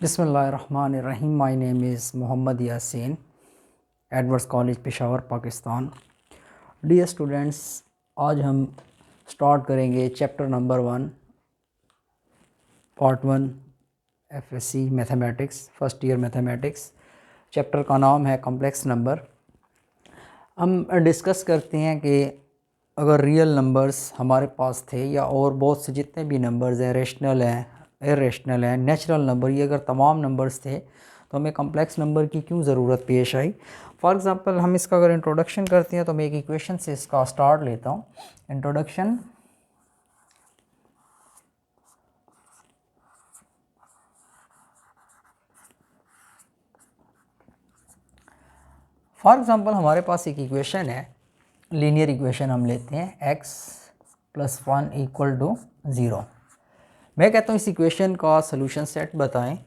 बिस्मिल्लाहिर्रहमानिर्रहीम। My name is Mohammad Yasin, Edwardes college Peshawar, Pakistan. Dear students, आज हम स्टार्ट करेंगे chapter number 1 part 1 FSc mathematics, first year mathematics. Chapter का नाम है कॉम्प्लेक्स नंबर। हम डिस्कस करते हैं कि अगर रियल नंबर्स हमारे पास थे या और बहुत से जितने भी नंबर्स हैं, रेशनल हैं, इरेशनल है, नेचुरल नंबर, ये अगर तमाम नंबर्स थे तो हमें कॉम्प्लेक्स नंबर की क्यों ज़रूरत पेश आई। फॉर एग्ज़ाम्पल हम इसका अगर इंट्रोडक्शन करते हैं तो मैं एक इक्वेशन से इसका स्टार्ट लेता हूँ। इंट्रोडक्शन। फॉर एग्ज़ाम्पल हमारे पास एक इक्वेशन है, लीनियर इक्वेशन हम लेते हैं, x + 1 = 0। मैं कहता हूँ इस इक्वेशन का सोल्यूशन सेट बताएं।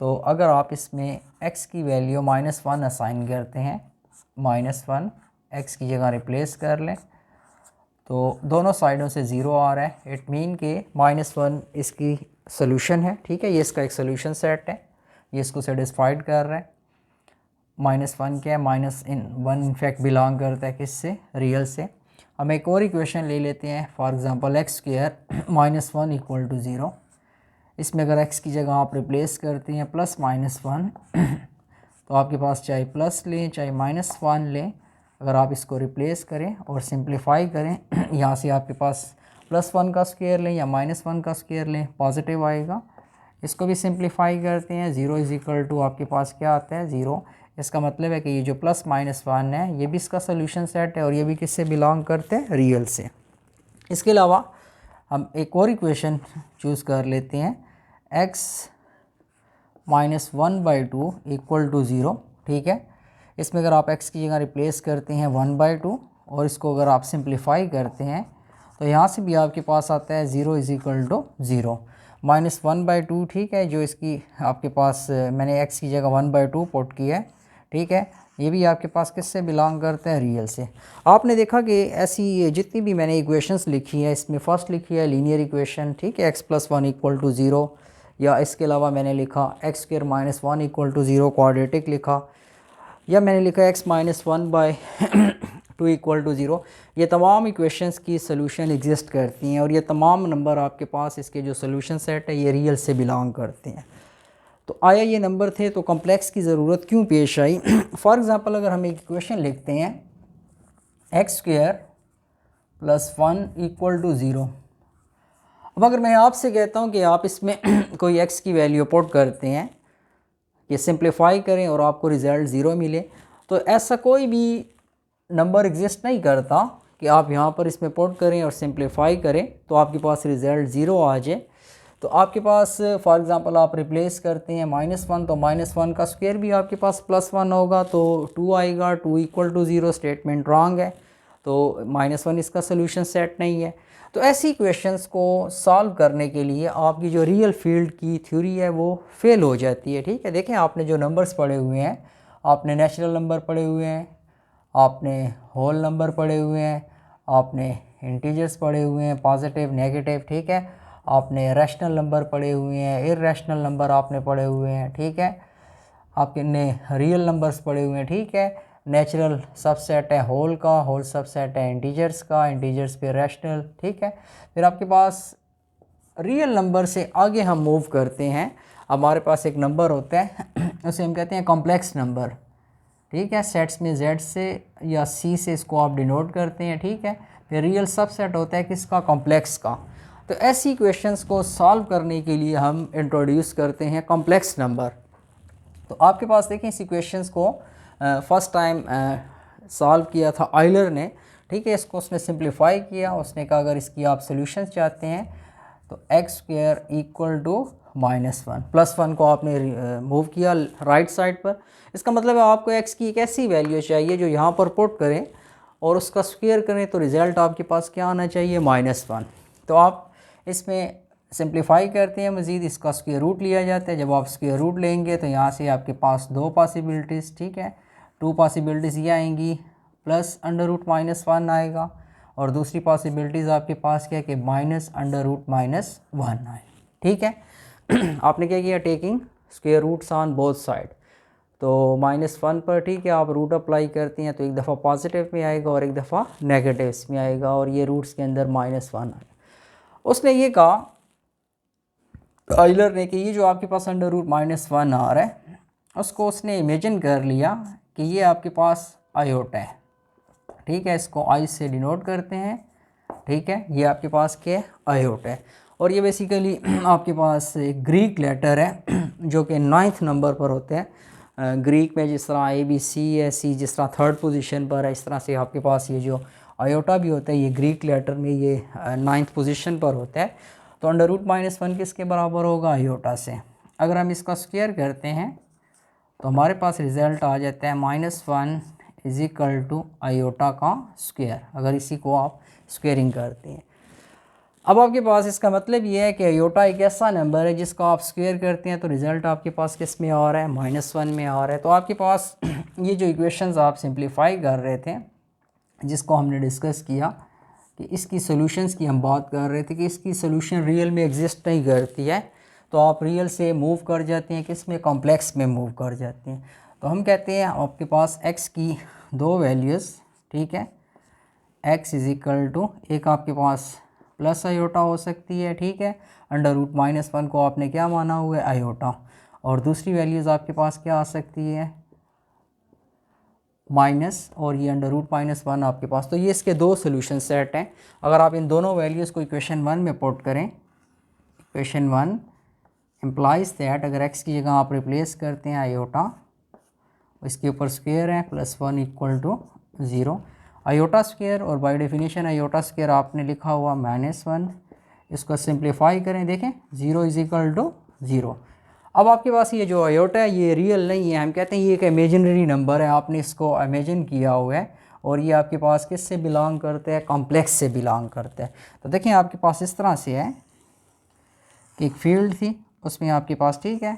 तो अगर आप इसमें x की वैल्यू -1 असाइन करते हैं, -1 x की जगह रिप्लेस कर लें, तो दोनों साइडों से 0 आ रहा है। इट मीन के -1 इसकी सोल्यूशन है। ठीक है, ये इसका एक सोल्यूशन सेट है, ये इसको सेटिस्फाइड कर रहा है। -1 क्या है, -1 इनफैक्ट बिलोंग करता है किससे, रियल से। हम एक और इक्वेशन ले लेते हैं, फॉर एग्जांपल x² -1 = 0। इसमें अगर x की जगह आप रिप्लेस करते हैं +-1 तो आपके पास चाहे प्लस लें चाहे -1 लें, अगर आप इसको रिप्लेस करें और सिंप्लीफाई करें यहाँ से आपके पास +1 का स्क्वायर लें या -1 का स्क्वायर लें, पॉजिटिव आएगा। इसको भी सिंप्लीफाई करते हैं, 0 = आपके पास क्या आता है, 0। इसका मतलब है कि ये जो +-1 है ये भी इसका सोल्यूशन सेट है और ये भी किससे बिलोंग करते हैं, रियल से। इसके अलावा हम एक और इक्वेशन चूज़ कर लेते हैं, x - 1/2 = 0। ठीक है, इसमें अगर आप x की जगह रिप्लेस करते हैं 1/2 और इसको अगर आप सिंप्लीफाई करते हैं तो यहाँ से भी आपके पास आता है 0 = 0। -1/2, ठीक है, जो इसकी आपके पास मैंने x की जगह 1/2 पुट किया है। ठीक है, ये भी आपके पास किससे बिलोंग करते हैं, रियल से। आपने देखा कि ऐसी जितनी भी मैंने इक्वेशंस लिखी है, इसमें फर्स्ट लिखी है लीनियर इक्वेशन, ठीक है, x + 1 = 0, या इसके अलावा मैंने लिखा x² - 1 = 0 क्वाड्रेटिक लिखा, या मैंने लिखा x - 1/2 = 0। ये तमाम इक्वेशंस की सोल्यूशन एग्जिस्ट करती हैं और ये तमाम नंबर आपके पास इसके जो सोल्यूशन सेट है ये रियल से बिलोंग करते हैं। तो आया ये नंबर थे तो कॉम्प्लेक्स की ज़रूरत क्यों पेश आई। फॉर एग्ज़ाम्पल अगर हम एक इक्वेशन लिखते हैं, x² + 1 = 0। अब अगर मैं आपसे कहता हूँ कि आप इसमें कोई x की वैल्यू पुट करते हैं, ये सिंप्लीफाई करें और आपको रिज़ल्ट 0 मिले, तो ऐसा कोई भी नंबर एग्जिस्ट नहीं करता कि आप यहाँ पर इसमें पुट करें और सिंप्लीफाई करें तो आपके पास रिज़ल्ट 0 आ जाए। तो आपके पास फॉर एग्ज़ाम्पल आप रिप्लेस करते हैं -1, तो -1 का स्क्वायर भी आपके पास +1 होगा तो 2 आएगा, 2 = 0। स्टेटमेंट रॉन्ग है, तो -1 इसका सोल्यूशन सेट नहीं है। तो ऐसी क्वेश्चंस को सॉल्व करने के लिए आपकी जो रियल फील्ड की थ्योरी है वो फेल हो जाती है। ठीक है, देखें आपने जो नंबर्स पढ़े हुए हैं, आपने नेचुरल नंबर पढ़े हुए हैं, आपने होल नंबर पढ़े हुए हैं, आपने इंटीजर्स पढ़े हुए हैं, पॉजिटिव नेगेटिव, ठीक है, आपने रैशनल नंबर पढ़े हुए हैं, इर्रेशनल नंबर आपने पढ़े हुए हैं, ठीक है, आपने रियल नंबर्स पढ़े हुए हैं, ठीक है, नेचुरल सबसेट है होल का, होल सबसेट है इंटीजर्स का, इंटीजर्स पे रैशनल, ठीक है। फिर आपके पास रियल नंबर से आगे हम मूव करते हैं, हमारे पास एक नंबर होता है उसे हम कहते हैं कॉम्प्लेक्स नंबर। ठीक है, सेट्स में z से या c से इसको आप डिनोट करते हैं। ठीक है, फिर रियल सबसेट होता है किसका, कॉम्प्लेक्स का। तो ऐसी क्वेश्चंस को सॉल्व करने के लिए हम इंट्रोड्यूस करते हैं कॉम्प्लेक्स नंबर। तो आपके पास देखें इस इक्वेशंस को फर्स्ट टाइम सॉल्व किया था आयलर ने। ठीक है, इसको उसने सिंप्लीफाई किया, उसने कहा अगर इसकी आप सोल्यूशन चाहते हैं तो x² = -1, +1 को आपने मूव किया राइट साइड पर। इसका मतलब है आपको x की एक ऐसी वैल्यू चाहिए जो यहाँ पर पुट करें और उसका स्क्वायर करें तो रिज़ल्ट आपके पास क्या आना चाहिए, -1। तो आप इसमें सिंप्लीफाई करते हैं, मज़ीद इसका स्क्वायर रूट लिया जाता है। जब आप स्क्वायर रूट लेंगे तो यहाँ से आपके पास 2 पॉसिबिलिटीज़, ठीक है, 2 पॉसिबिलिटीज़ ये आएंगी, +√-1 आएगा और दूसरी पॉसिबिलिटीज़ आपके पास क्या है कि -√-1 आए। ठीक है आपने क्या किया, taking square roots on both side. तो -1 पर ठीक है आप रूट अप्लाई करते हैं तो एक दफ़ा पॉजिटिव में आएगा और एक दफ़ा नेगेटिव्स में आएगा और ये रूट्स के अंदर -1 आएगा। उसने ये कहा आइलर ने कि ये जो आपके पास अंडर रूट -1 आ रहा है उसको उसने इमेजिन कर लिया कि ये आपके पास आयोटा है, ठीक है, इसको आई से डिनोट करते हैं, ठीक है, ये आपके पास क्या है, आयोटा है। और ये बेसिकली आपके पास एक ग्रीक लेटर है जो कि 9th नंबर पर होते हैं। ग्रीक में जिस तरह ABC है, C जिस तरह 3rd पोजीशन पर है, इस तरह से आपके पास ये जो आयोटा भी होता है ये ग्रीक लेटर में ये 9th पोजीशन पर होता है। तो अंडर रूट -1 किसके बराबर होगा, आयोटा से। अगर हम इसका स्क्वायर करते हैं तो हमारे पास रिज़ल्ट आ जाता है -1 इज इक्वल टू आयोटा का स्क्वायर, अगर इसी को आप स्क्वेयरिंग करते हैं। अब आपके पास इसका मतलब ये है कि आयोटा एक ऐसा नंबर है जिसको आप स्क्वायर करते हैं तो रिज़ल्ट आपके पास किस में आ रहा है, -1 में आ रहा है। तो आपके पास ये जो इक्वेशंस आप सिंप्लीफाई कर रहे थे जिसको हमने डिस्कस किया कि इसकी सॉल्यूशंस की हम बात कर रहे थे कि इसकी सॉल्यूशन रियल में एग्जिस्ट नहीं करती है, तो आप रियल से मूव कर जाते हैं, किस में, कॉम्प्लेक्स में मूव कर जाते हैं। तो हम कहते हैं आपके पास x की दो वैल्यूज़, ठीक है, x इज़ इक्वल टू एक आपके पास प्लस आयोटा हो सकती है, ठीक है, अंडर रूट -1 को आपने क्या माना हुआ है, आयोटा, और दूसरी वैल्यूज़ आपके पास क्या आ सकती है, माइनस, और ये अंडर रूट -1 आपके पास। तो ये इसके दो सोल्यूशन सेट हैं। अगर आप इन दोनों वैल्यूज़ को इक्वेशन 1 में पुट करें, इक्वेशन 1 इम्प्लाइज दैट अगर x की जगह आप रिप्लेस करते हैं आयोटा, इसके ऊपर स्क्वायर है +1 इक्वल टू 0, आयोटा स्क्वायर, और बाय डेफिनेशन आयोटा स्क्वायर आपने लिखा हुआ -1, इसको सिंप्लीफाई करें, देखें 0 इज इक्वल टू 0। अब आपके पास ये जो आयोटा है ये रियल नहीं है, हम कहते हैं ये एक इमेजिनरी नंबर है, आपने इसको इमेजिन किया हुआ है, और ये आपके पास किस से बिलोंग करते हैं, कॉम्प्लेक्स से बिलोंग करता है। तो देखें आपके पास इस तरह से है कि एक फील्ड थी, उसमें आपके पास, ठीक है,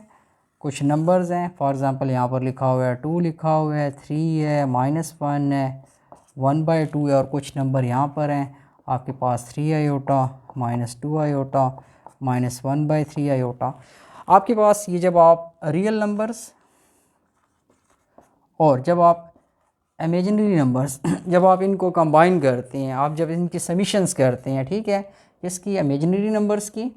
कुछ नंबर्स हैं, फॉर एग्ज़ाम्पल यहाँ पर लिखा हुआ है 2 लिखा हुआ है, 3 है, -1 है, 1/2 है, और कुछ नंबर यहाँ पर हैं आपके पास 3 आयोटा, -2 आयोटा, -1/3 आयोटा। आपके पास ये जब आप रियल नंबर्स और जब आप इमेजिनरी नंबर्स जब आप इनको कंबाइन करते हैं, आप जब इनकी समीशंस करते हैं, ठीक है, इसकी इमेजिनरी नंबर्स की,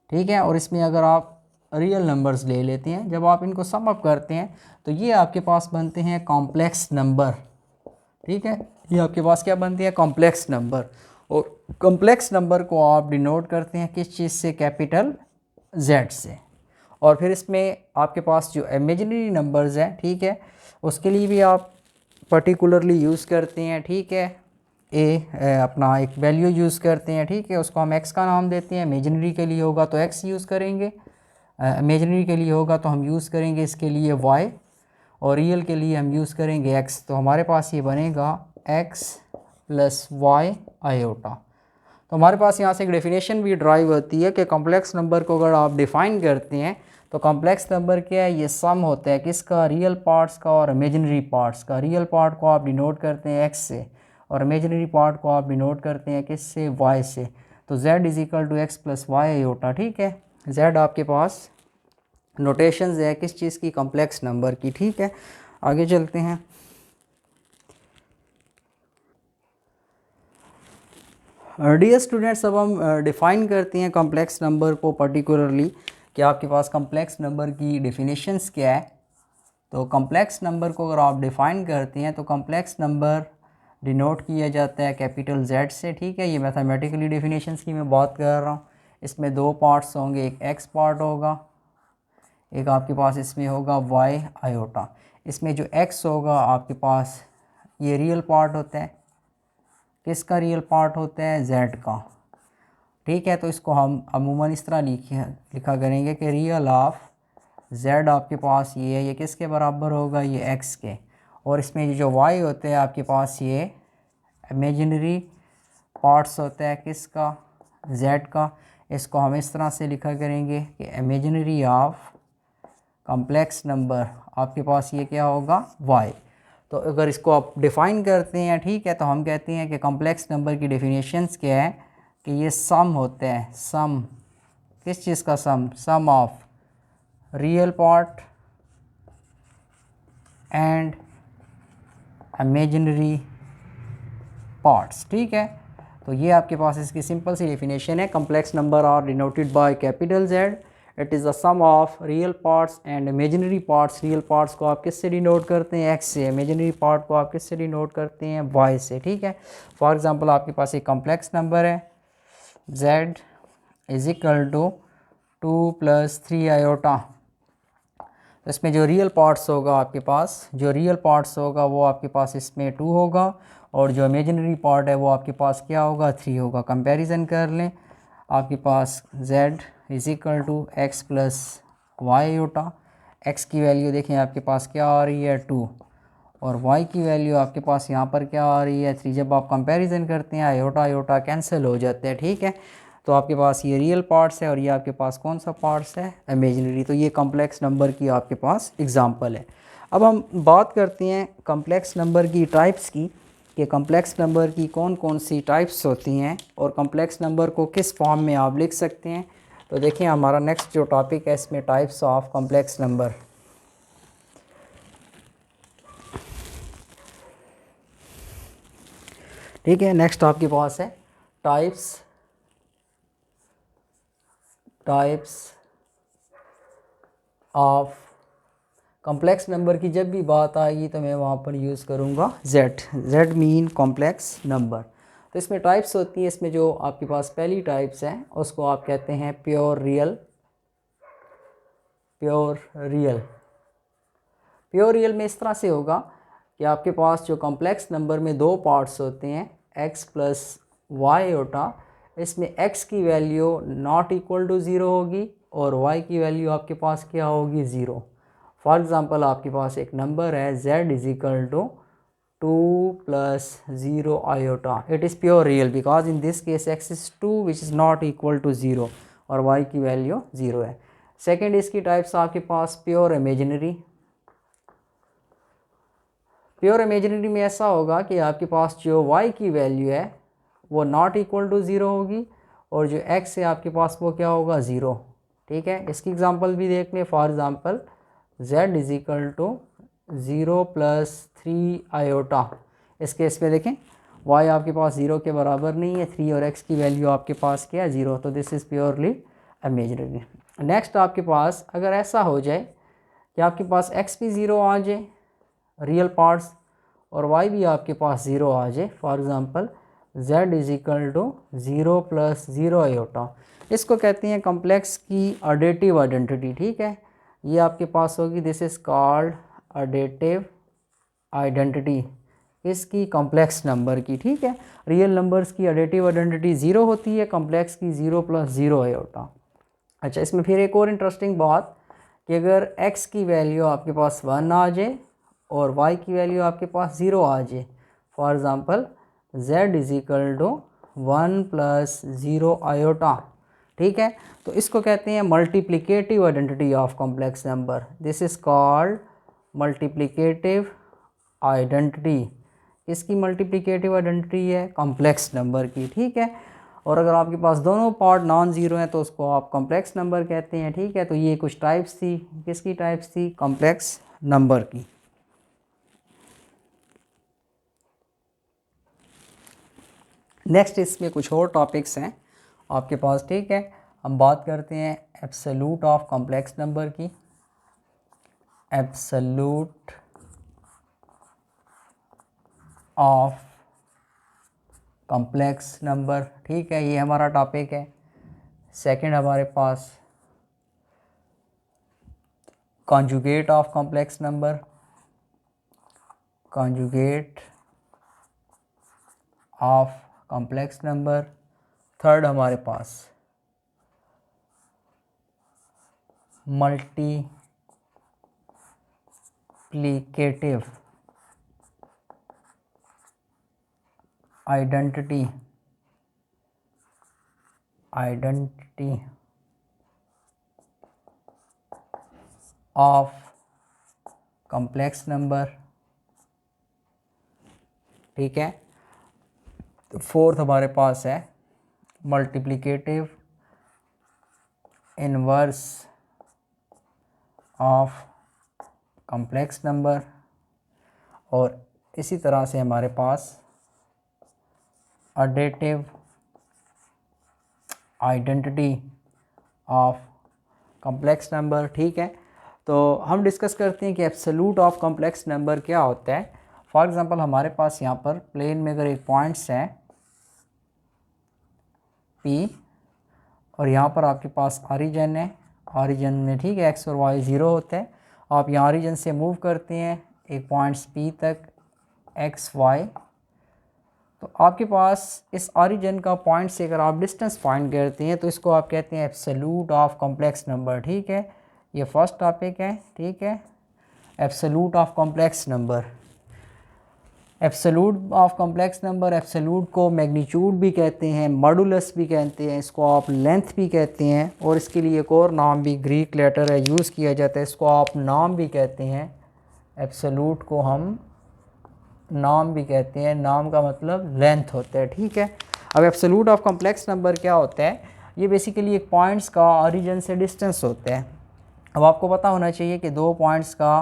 ठीक है, और इसमें अगर आप रियल नंबर्स ले लेते हैं, जब आप इनको सम अप करते हैं तो ये आपके पास बनते हैं कॉम्प्लेक्स नंबर, ठीक है, ये आपके पास क्या बनते हैं, कॉम्प्लेक्स नंबर। और कॉम्प्लेक्स नंबर को आप डिनोट करते हैं किस चीज़ से, कैपिटल Z से। और फिर इसमें आपके पास जो इमेजिनरी नंबर्स हैं, ठीक है, उसके लिए भी आप पर्टिकुलरली यूज़ करते हैं, ठीक है, अपना एक वैल्यू यूज़ करते हैं, ठीक है, उसको हम x का नाम देते हैं। इमेजिनरी के लिए होगा तो x यूज़ करेंगे, इमेजिनरी के लिए होगा तो हम यूज़ करेंगे इसके लिए y, और रियल के लिए हम यूज़ करेंगे x। तो हमारे पास ये बनेगा x + y आयोटा। तो हमारे पास यहाँ से एक डेफिनेशन भी ड्राइव होती है कि कॉम्प्लेक्स नंबर को अगर आप डिफ़ाइन करते हैं तो कॉम्प्लेक्स नंबर क्या है, ये सम होता है किसका, रियल पार्ट्स का और इमेजिनरी पार्ट्स का। रियल पार्ट को आप डिनोट करते हैं x से और इमेजिनरी पार्ट को आप डिनोट करते हैं किससे, y से। तो z is equal to x + y iota, ठीक है, z आपके पास नोटेशंस है किस चीज़ की, कॉम्प्लेक्स नंबर की, ठीक है। आगे चलते हैं। डियर स्टूडेंट्स, अब हम डिफ़ाइन करते हैं कॉम्प्लेक्स नंबर को पर्टिकुलरली कि आपके पास कॉम्प्लेक्स नंबर की डेफिनेशंस क्या है। तो कॉम्प्लेक्स नंबर को अगर आप डिफ़ाइन करते हैं तो कॉम्प्लेक्स नंबर डिनोट किया जाता है कैपिटल Z से, ठीक है, ये मैथमेटिकली डेफिनेशंस की मैं बात कर रहा हूँ। इसमें दो पार्ट्स होंगे, एक x पार्ट होगा, एक आपके पास इसमें होगा y आयोटा। इसमें जो x होगा आपके पास ये रियल पार्ट होता है, किसका रियल पार्ट होता है, z का, ठीक है। तो इसको हम अमूमन इस तरह लिखा करेंगे कि रियल ऑफ z आपके पास ये है, ये किसके बराबर होगा, ये x के, और इसमें ये जो y होते हैं आपके पास ये इमेजिनरी पार्ट्स होता है किसका, z का। इसको हम इस तरह से लिखा करेंगे कि इमेजिनरी ऑफ कॉम्प्लेक्स नंबर आपके पास ये क्या होगा, y। तो अगर इसको आप डिफ़ाइन करते हैं, ठीक है, तो हम कहते हैं कि कॉम्प्लेक्स नंबर की डेफिनेशंस क्या है कि ये सम होते हैं, सम किस चीज़ का, sum of real part and imaginary parts. ठीक है, तो ये आपके पास इसकी सिंपल सी डेफिनेशन है। Complex number are denoted by capital Z। It is the sum of real parts and imaginary parts. Real parts को आप किससे डिनोट करते हैं? X से। इमेजिनरी पार्ट को आप किससे डिनोट करते हैं? Y से। ठीक है, फॉर एग्जांपल आपके पास एक कम्प्लेक्स नंबर है Z is equal to 2 + 3 iota. तो इसमें जो रियल पार्ट्स होगा आपके पास, जो रियल पार्ट्स होगा वो आपके पास इसमें 2 होगा, और जो इमेजिनरी पार्ट है वो आपके पास क्या होगा? 3 होगा। कंपैरिजन कर लें, आपके पास z is equal to x plus y iota. X की वैल्यू देखें आपके पास क्या आ रही है? 2, और y की वैल्यू आपके पास यहाँ पर क्या आ रही है? 3। जब आप कंपैरिजन करते हैं आयोटा आयोटा कैंसिल हो जाते हैं। ठीक है, तो आपके पास ये रियल पार्ट्स है और ये आपके पास कौन सा पार्ट्स है? इमेजिनरी। तो ये कम्प्लेक्स नंबर की आपके पास एग्जांपल है। अब हम बात करते हैं कम्प्लेक्स नंबर की टाइप्स की, कि कम्प्लेक्स नंबर की कौन कौन सी टाइप्स होती हैं और कम्प्लेक्स नंबर को किस फॉर्म में आप लिख सकते हैं। तो देखिए हमारा नेक्स्ट जो टॉपिक है इसमें टाइप्स ऑफ कम्प्लेक्स नंबर। ठीक है, नेक्स्ट आपके पास है टाइप्स ऑफ कॉम्प्लेक्स नंबर की। जब भी बात आएगी तो मैं वहाँ पर यूज़ करूँगा Z मीन कॉम्प्लेक्स नंबर। तो इसमें टाइप्स होती हैं, इसमें जो आपके पास पहली टाइप्स हैं उसको आप कहते हैं प्योर रियल। प्योर रियल में इस तरह से होगा कि आपके पास जो कॉम्प्लेक्स नंबर में 2 पार्ट्स होते हैं x प्लस वाई आयोटा, इसमें x की वैल्यू नॉट इक्वल टू 0 होगी और y की वैल्यू आपके पास क्या होगी? 0। फॉर एग्ज़ाम्पल आपके पास एक नंबर है z is equal to 2 + 0 iota. It is pure real because in this case x is 2 which is not equal to 0 और y की वैल्यू 0 है। सेकेंड इसकी टाइप्स आपके पास प्योर इमेजिनरी। प्योर इमेजिनरी में ऐसा होगा कि आपके पास जो y की वैल्यू है वो नॉट इक्वल टू 0 होगी और जो x है आपके पास वो क्या होगा? 0। ठीक है, इसकी एग्जांपल भी देख लें। For example z is equal to 0 + 3 iota. इस केस में देखें y आपके पास 0 के बराबर नहीं है, 3 और x की वैल्यू आपके पास क्या है? 0। तो this is purely imaginary. Next आपके पास अगर ऐसा हो जाए कि आपके पास x भी 0 आ जाए रियल पार्ट्स और y भी आपके पास 0 आ जाए, for example z is equal to 0 + 0 iota, इसको कहते हैं कम्प्लेक्स की एडिटिव आइडेंटिटी। ठीक है, ये आपके पास होगी, this is called additive identity इसकी कॉम्प्लेक्स नंबर की। ठीक है, रियल नंबर्स की एडिटिव आइडेंटिटी 0 होती है, कॉम्प्लेक्स की 0 + 0 आयोटा। अच्छा, इसमें फिर एक और इंटरेस्टिंग बात कि अगर x की वैल्यू आपके पास 1 आ जाए और y की वैल्यू आपके पास 0 आ जाए, for example z is equal to 1 + 0 iota. ठीक है, तो इसको कहते हैं multiplicative identity of complex number. This is called multiplicative identity. इसकी मल्टीप्लिकेटिव आइडेंटिटी है कॉम्प्लेक्स नंबर की। ठीक है, और अगर आपके पास दोनों पार्ट नॉन ज़ीरो हैं तो उसको आप कॉम्प्लेक्स नंबर कहते हैं। ठीक है, तो ये कुछ टाइप्स थी, किसकी टाइप्स थी? कॉम्प्लेक्स नंबर की। नेक्स्ट इसमें कुछ और टॉपिक्स हैं आपके पास। ठीक है, हम बात करते हैं एब्सोल्यूट ऑफ कॉम्प्लेक्स नंबर की। Absolute of complex number. ठीक है, ये हमारा टॉपिक है। सेकंड हमारे पास conjugate of complex number. Conjugate of complex number. Third हमारे पास multiplicative identity of complex number. ठीक है, तो फोर्थ हमारे पास है multiplicative inverse of complex number, और इसी तरह से हमारे पास additive identity of complex number. ठीक है, तो हम डिस्कस करते हैं कि एब्सोल्यूट ऑफ कॉम्प्लेक्स नंबर क्या होता है। फॉर एग्जांपल हमारे पास यहाँ पर प्लेन में अगर एक पॉइंट्स है P, और यहाँ पर आपके पास ऑरिजिन है, ऑरिजिन में ठीक है एक्स और वाई ज़ीरो होते हैं। आप यहाँ ऑरिजिन से मूव करते हैं एक पॉइंट्स P तक एक्स वाई, तो आपके पास इस ऑरिजिन का पॉइंट से अगर आप डिस्टेंस फाइंड करते हैं तो इसको आप कहते हैं एब्सोल्यूट ऑफ कॉम्प्लेक्स नंबर। ठीक है, ये फर्स्ट टॉपिक है। ठीक है, absolute of complex number. Absolute of complex number, absolute को मैग्नीट्यूड भी कहते हैं, मॉडुलस भी कहते हैं, इसको आप लेंथ भी कहते हैं, और इसके लिए एक और नाम भी ग्रीक लेटर है यूज़ किया जाता है, इसको आप नाम भी कहते हैं। एब्सोल्यूट को हम नाम भी कहते हैं, नाम का मतलब लेंथ होता है। ठीक है, अब एब्सोल्यूट ऑफ कॉम्प्लेक्स नंबर क्या होता है, ये बेसिकली एक पॉइंट्स का ऑरिजिन से डिस्टेंस होता है। अब आपको पता होना चाहिए कि दो पॉइंट्स का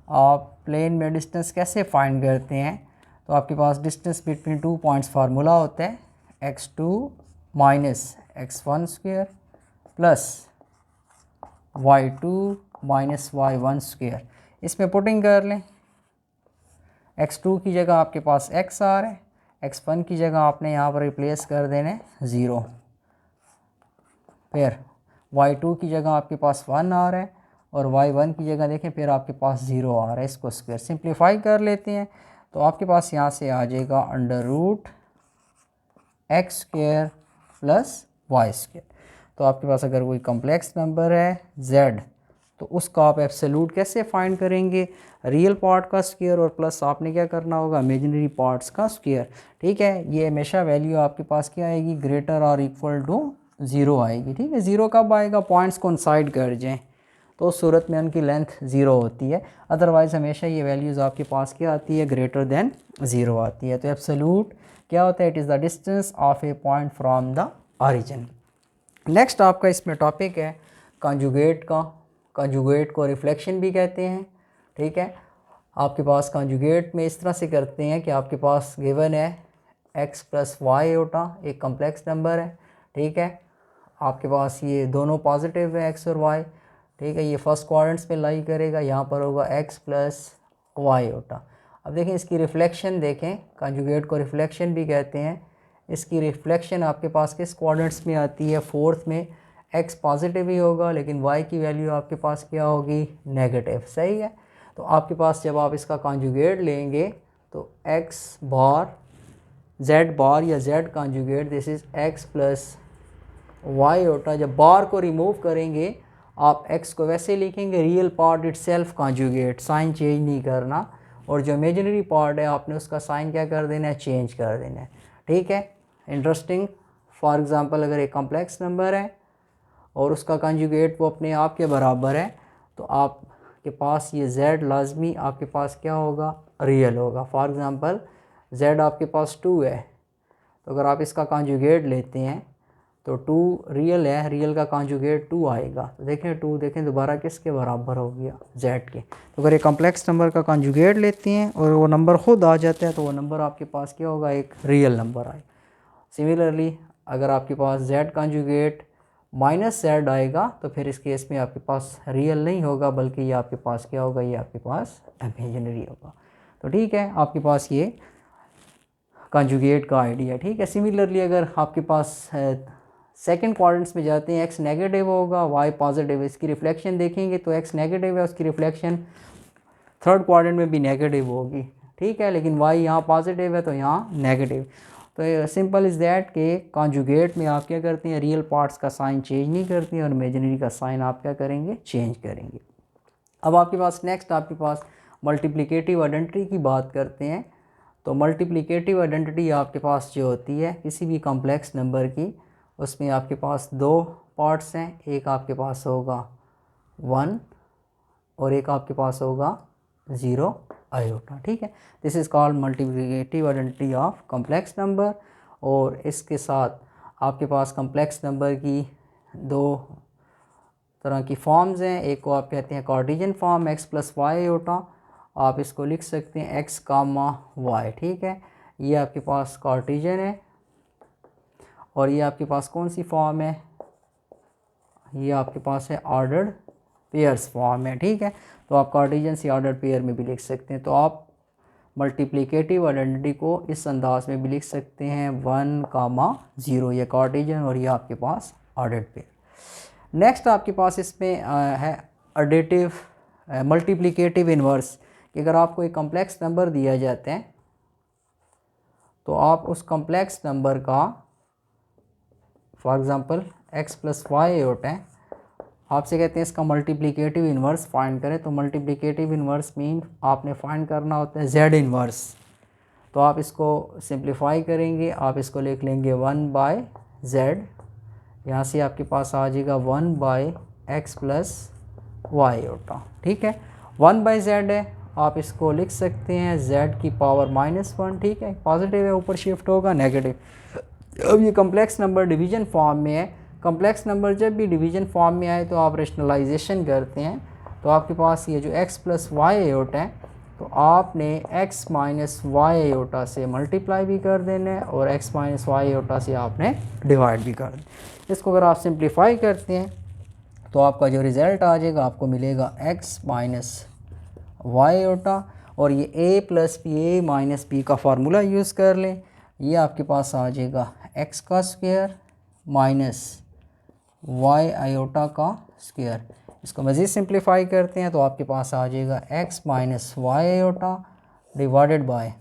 आप प्लेन में डिस्टेंस कैसे फाइंड करते हैं। तो आपके पास distance between two points formula होता है x2 minus x1 square plus y2 minus y1 square. इसमें पुटिंग कर लें, x2 की जगह आपके पास x आ रहा है, x1 की जगह आपने यहाँ पर रिप्लेस कर देने 0, फिर y2 की जगह आपके पास 1 आ रहा है, और y1 की जगह देखें फिर आपके पास 0 आ रहा है। इसको स्क्वायर सिंप्लीफाई कर लेते हैं तो आपके पास यहाँ से आ जाएगा under root x square plus y square. तो आपके पास अगर कोई कॉम्प्लेक्स नंबर है z, तो उसका आप एब्सोल्यूट कैसे फाइंड करेंगे, रियल पार्ट का स्क्वायर और प्लस आपने क्या करना होगा इमेजिनरी पार्ट्स का स्क्वायर। ठीक है, ये हमेशा वैल्यू आपके पास क्या आएगी, ग्रेटर और इक्वल टू 0 आएगी। ठीक है, 0 कब आएगा, पॉइंट्स कोइंसाइड कर जाएं तो उस सूरत में उनकी लेंथ 0 होती है, अदरवाइज़ हमेशा ये वैल्यूज़ आपके पास क्या आती है, ग्रेटर देन 0 आती है। तो एब्सोल्यूट क्या होता है, it is the distance of A point from the origin. Next आपका इसमें टॉपिक है कॉन्जुगेट का। कॉन्जुगेट को रिफ्लेक्शन भी कहते हैं। ठीक है, आपके पास कॉन्जुगेट में इस तरह से करते हैं कि आपके पास गिवन है x प्लस वाई ओटा एक कॉम्प्लेक्स नंबर है। ठीक है, आपके पास ये दोनों पॉजिटिव है x और y। ठीक है, ये फर्स्ट क्वाड्रेंट्स में लाई करेगा, यहाँ पर होगा x प्लस वाई ओटा। अब देखें इसकी रिफ्लेक्शन देखें, कॉन्जुगेट को रिफ्लेक्शन भी कहते हैं। इसकी रिफ्लेक्शन आपके पास किस क्वाड्रेंट्स में आती है, फोर्थ में। x पॉजिटिव ही होगा लेकिन y की वैल्यू आपके पास क्या होगी, नेगेटिव। सही है, तो आपके पास जब आप इसका कॉन्जुगेट लेंगे तो x बार z बार या z conjugate this is x plus y iota. जब बार को रिमूव करेंगे आप x को वैसे लिखेंगे रियल पार्ट इट सेल्फ कॉन्जुगेट, साइन चेंज नहीं करना, और जो इमेजिनरी पार्ट है आपने उसका साइन क्या कर देना है, चेंज कर देना है। ठीक है, इंटरेस्टिंग। फॉर एग्ज़ाम्पल अगर एक कॉम्प्लेक्स नंबर है और उसका कॉन्जुगेट वो अपने आप के बराबर है तो आपके पास ये z लाजमी आपके पास क्या होगा, रियल होगा। फॉर एग्ज़ाम्पल z आपके पास 2 है, तो अगर आप इसका कॉन्जुगेट लेते हैं तो 2 रियल है, रियल का कॉन्जुगेट 2 आएगा। तो देखें 2 देखें दोबारा किसके बराबर हो गया, z के। तो अगर एक कॉम्प्लेक्स नंबर का कॉन्जुगेट लेते हैं और वो नंबर खुद आ जाता है तो वो नंबर आपके पास क्या होगा, एक रियल नंबर आएगा। सिमिलरली अगर आपके पास z कॉन्जुगेट माइनस z आएगा तो फिर इस केस में आपके पास रियल नहीं होगा बल्कि ये आपके पास क्या होगा, ये आपके पास इमेजिनरी होगा। तो ठीक है, आपके पास ये कॉन्जुगेट का आइडिया। ठीक है, सिमिलरली अगर आपके पास सेकंड क्वाड्रेंट्स में जाते हैं x नेगेटिव होगा y पॉजिटिव है, इसकी रिफ्लेक्शन देखेंगे तो x नेगेटिव है, उसकी रिफ्लेक्शन थर्ड क्वाड्रेंट में भी नेगेटिव होगी। ठीक है, लेकिन y यहाँ पॉजिटिव है तो यहाँ नेगेटिव। तो सिंपल इज़ दैट कि कॉन्जुगेट में आप क्या करते हैं, रियल पार्ट्स का साइन चेंज नहीं करते हैं और इमेजिनरी का साइन आप क्या करेंगे, चेंज करेंगे। अब आपके पास नेक्स्ट आपके पास मल्टीप्लिकेटिव आइडेंटिटी की बात करते हैं। तो मल्टीप्लिकेटिव आइडेंटिटी आपके पास जो होती है किसी भी कॉम्प्लेक्स नंबर की, उसमें आपके पास 2 पार्ट्स हैं, एक आपके पास होगा 1 और एक आपके पास होगा 0 आयोटा। ठीक है, this is called multiplicative identity of complex number. और इसके साथ आपके पास कॉम्प्लेक्स नंबर की 2 तरह की फॉर्म्स हैं। एक को आप कहते हैं Cartesian form x plus y iota, आप इसको लिख सकते हैं x कामा वाई, ठीक है। ये आपके पास कार्टेशियन है। और ये आपके पास कौन सी फॉर्म है, ये आपके पास है ऑर्डर्ड पेयर्स फॉर्म है, ठीक है। तो आप कार्टेशियन से ऑर्डर्ड पेयर में भी लिख सकते हैं। तो आप मल्टीप्लिकेटिव आइडेंटिटी को इस अंदाज में भी लिख सकते हैं 1, 0, ये कार्टेशियन और ये आपके पास ऑर्डर्ड पेयर। नेक्स्ट आपके पास इसमें है एडिटिव मल्टीप्लिकेटिव इन्वर्स, कि अगर आपको एक कम्प्लेक्स नंबर दिया जाता है तो आप उस कम्प्लेक्स नंबर का, for example x plus y iota है, आपसे कहते हैं इसका मल्टीप्लिकेटिव इन्वर्स फाइंड करें। तो मल्टीप्लिकेटिव इन्वर्स मीन आपने फाइंड करना होता है z इन्वर्स। तो आप इसको सिंप्लीफाई करेंगे, आप इसको लिख लेंगे 1/z, यहाँ से आपके पास आ जाएगा 1/x प्लस वाई आयोटा, ठीक है। 1/z है, आप इसको लिख सकते हैं z की पावर -1, ठीक है। पॉजिटिव है, ऊपर शिफ्ट होगा नेगेटिव। अब ये कम्प्लेक्स नंबर डिवीज़न फॉर्म में है। कम्प्लेक्स नंबर जब भी डिवीज़न फॉर्म में आए तो आप रेशनलाइजेशन करते हैं। तो आपके पास ये जो x प्लस वाई आयोटा है, तो आपने x माइनस वाई आयोटा से मल्टीप्लाई भी कर देना है और x माइनस वाई आयोटा से आपने डिवाइड भी कर देना। इसको अगर आप सिंप्लीफाई करते हैं तो आपका जो रिज़ल्ट आ जाएगा, आपको मिलेगा x माइनस वाई आयोटा। और ये a plus b, a minus b का फार्मूला यूज़ कर लें, ये आपके पास आ जाएगा x का स्क्वायर माइनस वाई आयोटा का स्क्वायर। इसको मज़ीद सिंप्लीफाई करते हैं तो आपके पास आ जाएगा x minus y iota divided by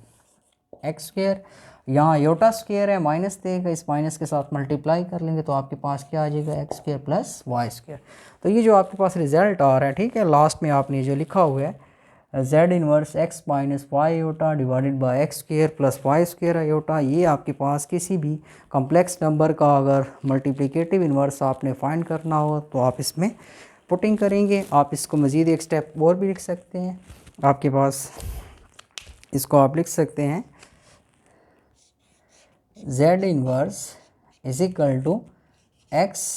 x square. यहाँ आयोटा स्क्वायर है, माइनस देगा, इस माइनस के साथ मल्टीप्लाई कर लेंगे तो आपके पास क्या आ जाएगा, x square plus y square. तो ये जो आपके पास रिज़ल्ट आ रहा है, ठीक है, लास्ट में आपने जो लिखा हुआ है z inverse x minus y iota divided by x square plus y square iota, ये आपके पास किसी भी कम्प्लेक्स नंबर का अगर मल्टीप्लिकेटिव इनवर्स आपने फाइंड करना हो तो आप इसमें पुटिंग करेंगे। आप इसको मज़ीद एक स्टेप और भी लिख सकते हैं, आपके पास इसको आप लिख सकते हैं z inverse is equal to x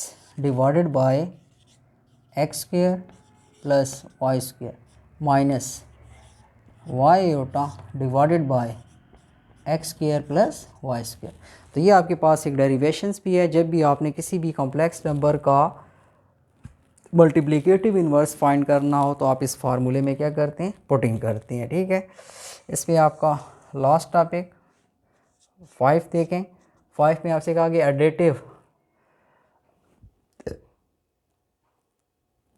divided by x square plus y square minus y iota divided by x square plus y square. तो ये आपके पास एक डेरिवेशंस भी है। जब भी आपने किसी भी कॉम्प्लेक्स नंबर का मल्टीप्लिकेटिव इन्वर्स फाइंड करना हो तो आप इस फार्मूले में क्या करते हैं, पुटिंग करते हैं, ठीक है। इसमें आपका लास्ट टॉपिक 5 देखें। 5 में आपसे कहा कि एडिटिव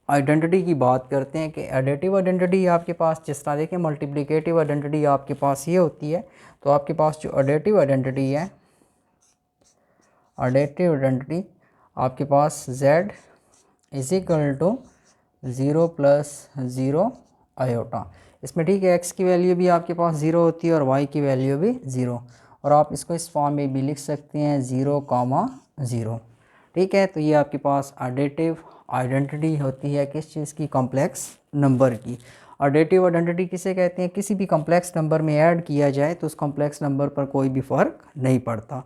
आइडेंटिटी की बात करते हैं कि एडिटिव आइडेंटिटी आपके पास जिस तरह देखें, मल्टीप्लिकेटिव आइडेंटिटी आपके पास ये होती है। तो आपके पास जो एडिटिव आइडेंटिटी है, एडिटिव आइडेंटिटी आपके पास z is equal to 0 plus 0 iota. इसमें ठीक है, x की वैल्यू भी आपके पास 0 होती है और y की वैल्यू भी 0, और आप इसको इस फॉर्म में भी लिख सकते हैं 0,0, ठीक है। तो ये आपके पास एडिटिव आइडेंटिटी होती है किस चीज़ की, कॉम्प्लेक्स नंबर की। एडिटिव आइडेंटिटी किसे कहते हैं, किसी भी कॉम्प्लेक्स नंबर में ऐड किया जाए तो उस कॉम्प्लेक्स नंबर पर कोई भी फ़र्क नहीं पड़ता।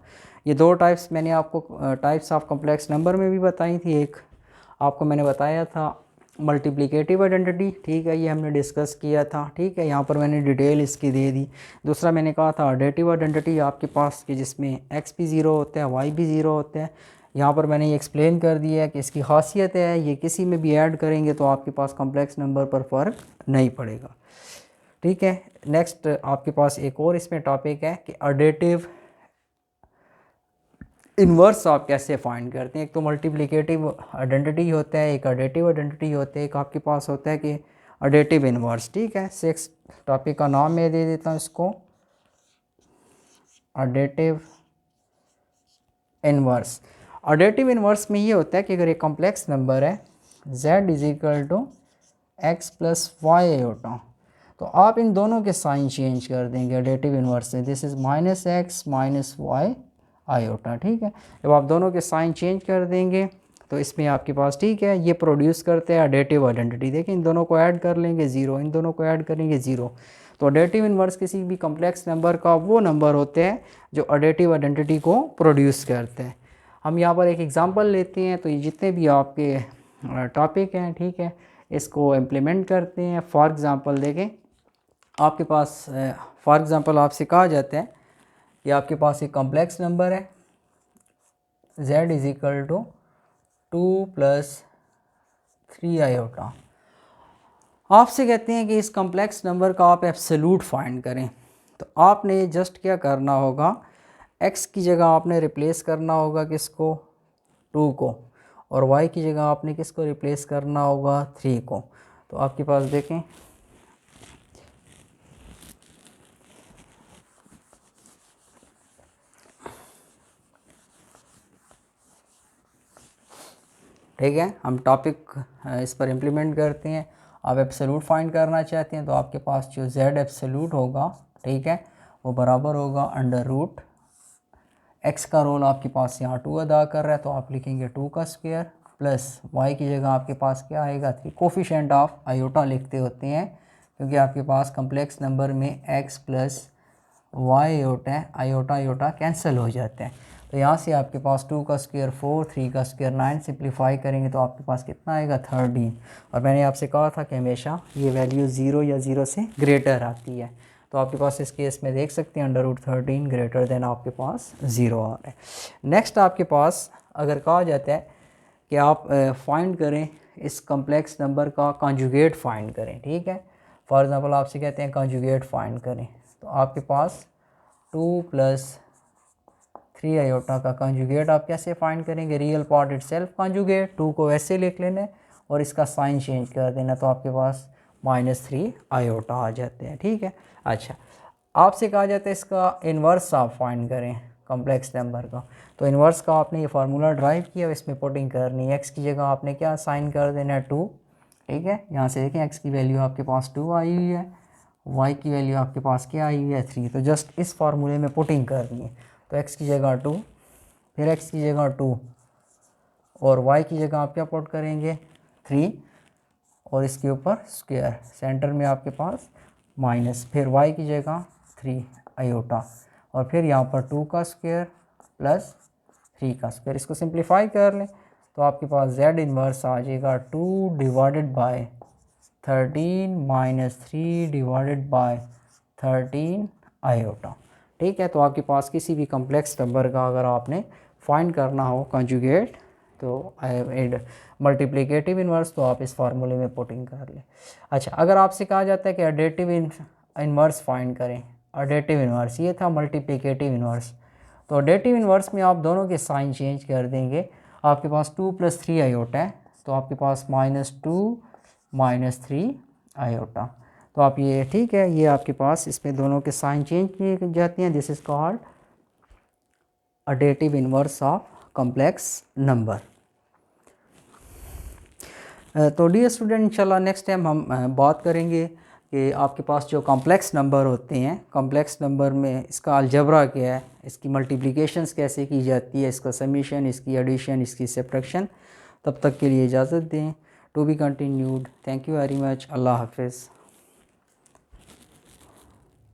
ये दो टाइप्स मैंने आपको टाइप्स ऑफ कॉम्प्लेक्स नंबर में भी बताई थी। एक आपको मैंने बताया था मल्टीप्लिकेटिव आइडेंटिटी, ठीक है, ये हमने डिस्कस किया था, ठीक है, यहाँ पर मैंने डिटेल इसकी दे दी। दूसरा मैंने कहा था एडिटिव आइडेंटिटी आपके पास कि जिसमें x भी 0 होता है, y भी 0 होता है। यहाँ पर मैंने ये एक्सप्लेन कर दिया है कि इसकी खासियत है, ये किसी में भी ऐड करेंगे तो आपके पास कॉम्प्लेक्स नंबर पर फ़र्क नहीं पड़ेगा, ठीक है। नेक्स्ट आपके पास एक और इसमें टॉपिक है कि एडिटिव इन्वर्स आप कैसे फाइंड करते हैं। एक तो मल्टीप्लिकेटिव आइडेंटिटी होता है, एक एडिटिव आइडेंटिटी होता है, एक आपके पास होता है कि एडिटिव इन्वर्स, ठीक है। 6 टॉपिक का नाम मैं दे देता हूँ इसको, एडिटिव इन्वर्स। एडिटिव इन्वर्स में ये होता है कि अगर एक कॉम्प्लेक्स नंबर है z is equal to x plus y iota, तो आप इन दोनों के साइन चेंज कर देंगे एडिटिव इन्वर्स से। This is minus x minus y iota, ठीक है। जब आप दोनों के साइन चेंज कर देंगे तो इसमें आपके पास, ठीक है, ये प्रोड्यूस करते हैं एडिटिव आइडेंटिटी। देखिए इन दोनों को ऐड कर लेंगे 0, इन दोनों को ऐड करेंगे 0। तो एडिटिव इन्वर्स किसी भी कॉम्प्लेक्स नंबर का वो नंबर होते हैं जो एडिटिव आइडेंटिटी को प्रोड्यूस करते हैं। हम यहाँ पर एक एग्जांपल लेते हैं। तो ये जितने भी आपके टॉपिक है, ठीक है। इसको इम्प्लीमेंट करते हैं। फॉर एग्ज़ाम्पल देखें, आपके पास फॉर एग्ज़ाम्पल आपसे कहा जाता है कि आपके पास एक कॉम्प्लेक्स नंबर है z is equal to 2 + 3 iota. आपसे कहते हैं कि इस कॉम्प्लेक्स नंबर का आप एब्सोल्यूट फाइंड करें। तो आपने जस्ट क्या करना होगा, x की जगह आपने रिप्लेस करना होगा किसको, 2 को, और y की जगह आपने किसको रिप्लेस करना होगा, 3 को। तो आपके पास देखें, ठीक है। हम टॉपिक इस पर इम्प्लीमेंट करते हैं। आप एब्सोल्यूट फाइंड करना चाहते हैं तो आपके पास जो z एब्सोल्यूट होगा, ठीक है, वो बराबर होगा अंडर रूट x का रोल आपके पास यहाँ 2 अदा कर रहा है तो आप लिखेंगे 2 का स्क्वायर प्लस y की जगह आपके पास क्या आएगा, 3। कोफिशेंट ऑफ आयोटा लिखते होते हैं क्योंकि आपके पास कम्प्लेक्स नंबर में x प्लस y होता है, आयोटा आयोटा कैंसिल हो जाते हैं। तो यहाँ से आपके पास 2 का स्क्वायर 4, 3 का स्क्वायर 9, सिंप्लीफाई करेंगे तो आपके पास कितना आएगा, 13। और मैंने आपसे कहा था कि हमेशा ये वैल्यू 0 या 0 से ग्रेटर आती है। तो आपके पास इस केस में देख सकते हैं अंडर रूट 13 ग्रेटर देन आपके पास 0 आ रहा है। नेक्स्ट आपके पास अगर कहा जाता है कि आप फाइंड करें इस कम्प्लेक्स नंबर का कॉन्जुगेट फाइंड करें, ठीक है। फॉर एग्ज़ाम्पल आपसे कहते हैं कॉन्जुगेट फाइंड करें, तो आपके पास 2 + 3 आयोटा का कॉन्जुगेट आप कैसे फाइंड करेंगे, रियल पार्ट इटसेल्फ कॉन्जुगेट, 2 को वैसे लिख लेना और इसका साइन चेंज कर देना तो आपके पास -3 आयोटा आ जाते हैं, ठीक है। अच्छा, आपसे कहा जाता है इसका इन्वर्स आप फाइंड करें कॉम्प्लेक्स नंबर का। तो इन्वर्स का आपने ये फार्मूला ड्राइव किया, इसमें पुटिंग करनी है। x की जगह आपने क्या साइन कर देना है, 2, ठीक है। यहाँ से देखें x की वैल्यू आपके पास 2 आई हुई है, y की वैल्यू आपके पास क्या आई हुई है, 3। तो जस्ट इस फार्मूले में पुटिंग करनी है। तो x की जगह 2, फिर x की जगह 2 और y की जगह आप क्या पुट करेंगे, 3 और इसके ऊपर स्क्वायर, सेंटर में आपके पास माइनस, फिर y की जगह 3 आयोटा और फिर यहाँ पर 2 का स्क्वायर प्लस 3 का स्क्वायर। इसको सिंप्लीफाई कर लें तो आपके पास z इन्वर्स आ जाएगा 2 divided by 13 minus 3 divided by 13 iota, ठीक है। तो आपके पास किसी भी कम्प्लेक्स नंबर का अगर आपने फाइंड करना हो कॉन्जुगेट तो मल्टीप्लिकेटिव इन्वर्स, तो आप इस फार्मूले में पुटिंग कर लें। अच्छा, अगर आपसे कहा जाता है कि एडेटिव इन्वर्स फाइंड करें, एडेटिव इन्वर्स ये था मल्टीप्लिकेटिव इन्वर्स। तो एडेटिव इन्वर्स में आप दोनों के साइन चेंज कर देंगे। आपके पास 2 + 3 आयोटा है तो आपके पास -2 -3 आयोटा। तो आप ये, ठीक है, ये आपके पास इसमें दोनों के साइन चेंज किए जाते हैं। This is called additive inverse of complex number. तो डियर स्टूडेंट, इंशाल्लाह नेक्स्ट टाइम हम बात करेंगे कि आपके पास जो कॉम्प्लेक्स नंबर होते हैं, कॉम्प्लेक्स नंबर में इसका अलजबरा क्या है, इसकी मल्टीप्लिकेशंस कैसे की जाती है, इसका समीशन, इसकी एडिशन, इसकी सब्ट्रैक्शन। तब तक के लिए इजाज़त दें। To be continued. Thank you very much. अल्लाह हाफिज़।